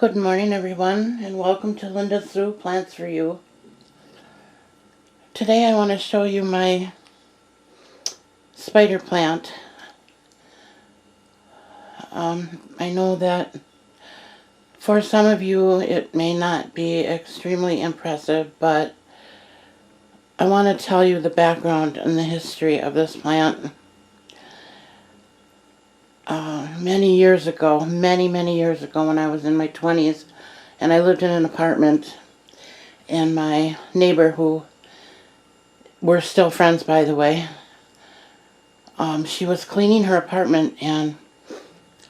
Good morning, everyone, and welcome to Linda Sue Plants for You. Today I want to show you my spider plant. I know that for some of you it may not be extremely impressive, but I want to tell you the background and the history of this plant. Many years ago, many years ago, when I was in my 20s, and I lived in an apartment, and my neighbor, who we're still friends by the way, she was cleaning her apartment, and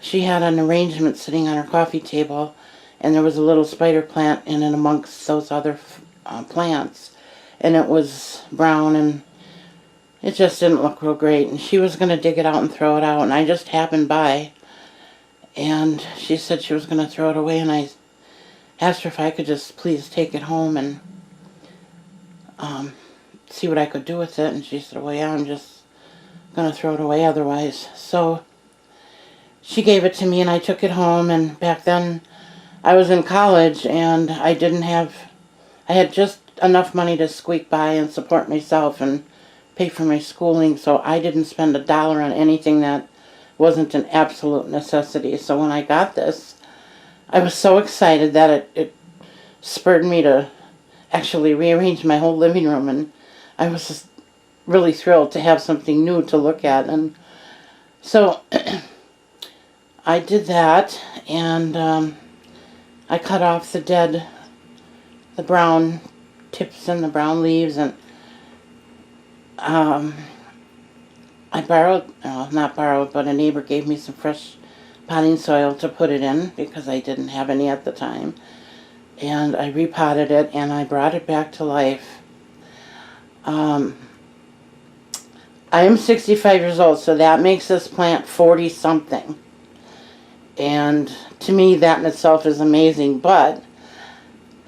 she had an arrangement sitting on her coffee table, and there was a little spider plant in it amongst those other plants, and it was brown, and it just didn't look real great, and she was going to dig it out and throw it out, and I just happened by, and she said she was going to throw it away, and I asked her if I could just please take it home and see what I could do with it, and she said, well, yeah, I'm just going to throw it away otherwise. So she gave it to me, and I took it home, and back then I was in college, and I had just enough money to squeak by and support myself and pay for my schooling, so I didn't spend $1 on anything that wasn't an absolute necessity. So when I got this, I was so excited that it spurred me to actually rearrange my whole living room, and I was just really thrilled to have something new to look at. And so I did that, and I cut off the brown tips and the brown leaves, and I not borrowed, but a neighbor gave me some fresh potting soil to put it in because I didn't have any at the time. And I repotted it, and I brought it back to life. I am 65 years old, so that makes this plant 40-something. And to me, that in itself is amazing. But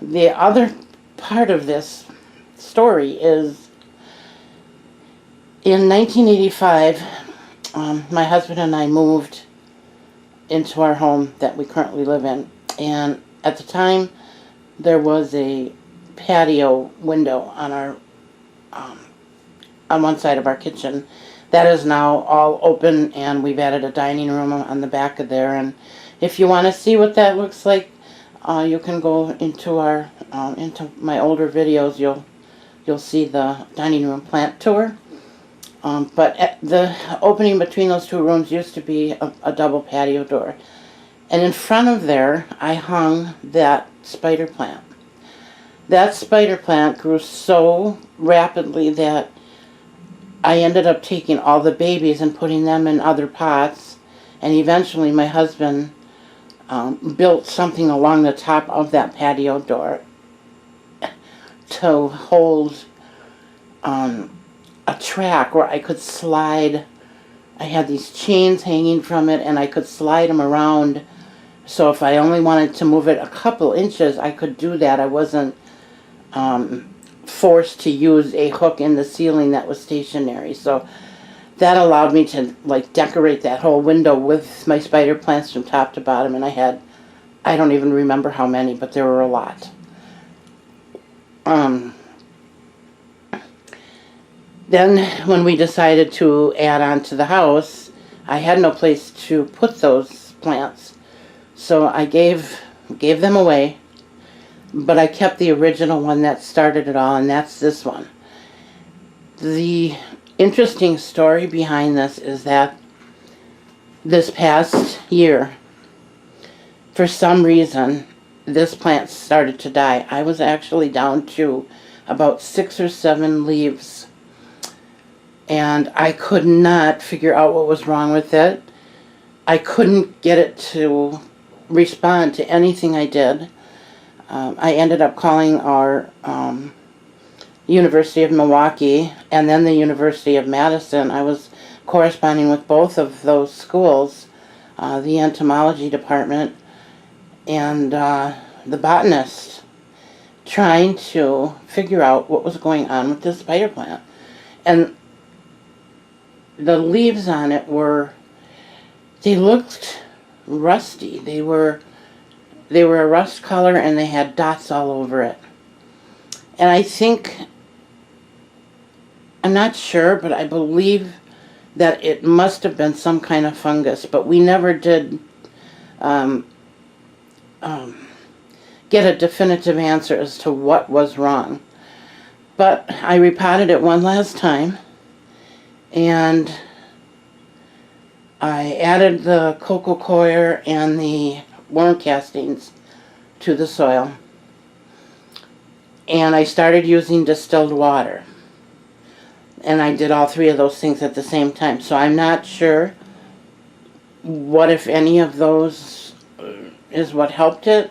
the other part of this story is, in 1985, my husband and I moved into our home that we currently live in. And at the time, there was a patio window on our on one side of our kitchen. That is now all open, and we've added a dining room on the back of there. And if you want to see what that looks like, you can go into our into my older videos. You'll see the dining room plant tour. But at the opening between those two rooms used to be a double patio door. And in front of there, I hung that spider plant. That spider plant grew so rapidly that I ended up taking all the babies and putting them in other pots. And eventually my husband built something along the top of that patio door to hold a track where I could slide. I had these chains hanging from it, and I could slide them around. So if I only wanted to move it a couple inches, I could do that. I wasn't forced to use a hook in the ceiling that was stationary. So that allowed me to decorate that whole window with my spider plants from top to bottom. And I don't even remember how many, but there were a lot. Then when we decided to add on to the house, I had no place to put those plants. So I gave them away, but I kept the original one that started it all, and that's this one. The interesting story behind this is that this past year, for some reason, this plant started to die. I was actually down to about 6 or 7 leaves, and I could not figure out what was wrong with it. I couldn't get it to respond to anything I did. I ended up calling our University of Milwaukee and then the University of Madison. I was corresponding with both of those schools, the entomology department and the botanist, trying to figure out what was going on with this spider plant. And the leaves on it they looked rusty. They were they were a rust color and they had dots all over it. And I think, I'm not sure, but I believe that it must have been some kind of fungus, but we never did get a definitive answer as to what was wrong. But I repotted it one last time, and I added the coco coir and the worm castings to the soil, and I started using distilled water. And I did all three of those things at the same time. So I'm not sure what, if any, of those is what helped it.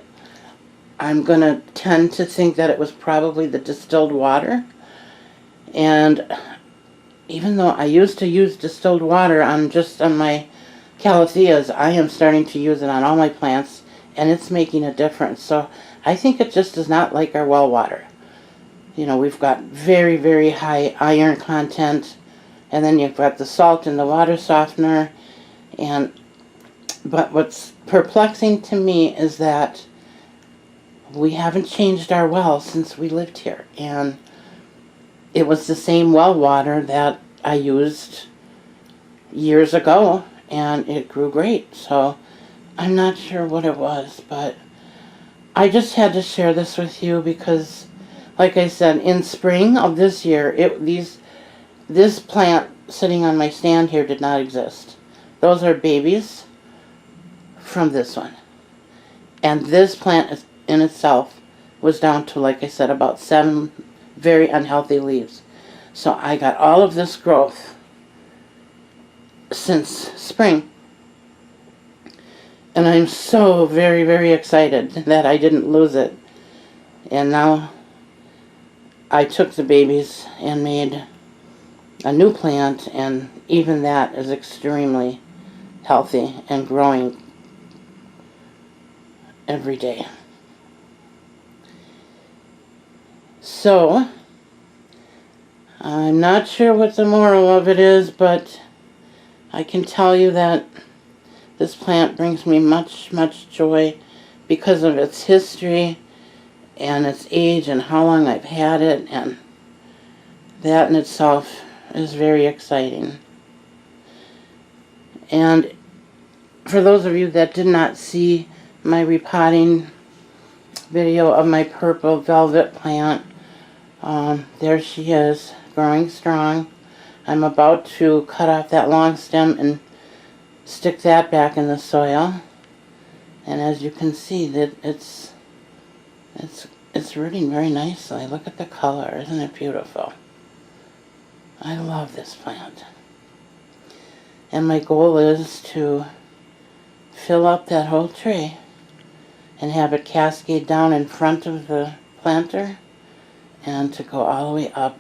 I'm going to tend to think that it was probably the distilled water. And even though I used to use distilled water on my calatheas, I am starting to use it on all my plants, and it's making a difference. So I think it just is not like our well water. You know, we've got very, very high iron content, and then you've got the salt and the water softener. But what's perplexing to me is that we haven't changed our well since we lived here. And it was the same well water that I used years ago, and it grew great. So I'm not sure what it was, but I just had to share this with you because, like I said, in spring of this year, this plant sitting on my stand here did not exist. Those are babies from this one. And this plant in itself was down to, like I said, about 7 very unhealthy leaves. So I got all of this growth since spring. And I'm so very, very excited that I didn't lose it. And now I took the babies and made a new plant, and even that is extremely healthy and growing every day. So, I'm not sure what the moral of it is, but I can tell you that this plant brings me much, much joy because of its history and its age and how long I've had it, and that in itself is very exciting. And for those of you that did not see my repotting video of my purple velvet plant, there she is, growing strong. I'm about to cut off that long stem and stick that back in the soil. And as you can see, that it's rooting very nicely. Look at the color, isn't it beautiful? I love this plant. And my goal is to fill up that whole tray and have it cascade down in front of the planter and to go all the way up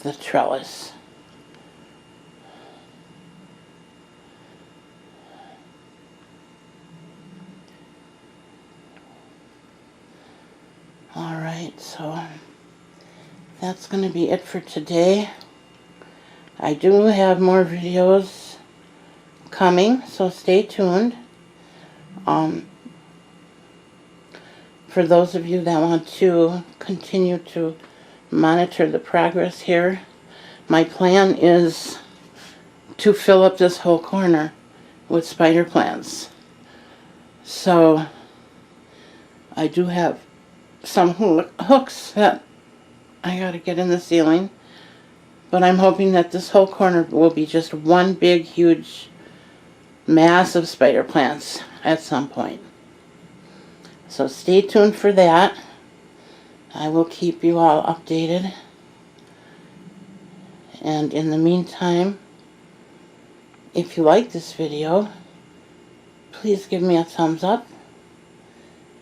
the trellis. Alright, so that's going to be it for today. I do have more videos coming, so stay tuned. For those of you that want to continue to monitor the progress here, my plan is to fill up this whole corner with spider plants. So I do have some hooks that I gotta get in the ceiling, but I'm hoping that this whole corner will be just one big huge mass of spider plants at some point. So stay tuned for that. I will keep you all updated. And in the meantime, if you like this video, please give me a thumbs up.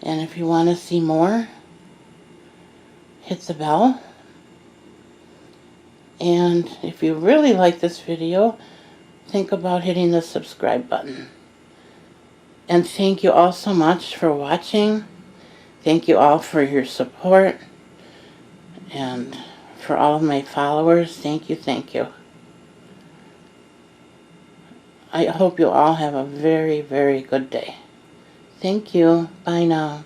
And if you want to see more, hit the bell. And if you really like this video, think about hitting the subscribe button. And thank you all so much for watching. Thank you all for your support. And for all of my followers, thank you, thank you. I hope you all have a very, very good day. Thank you. Bye now.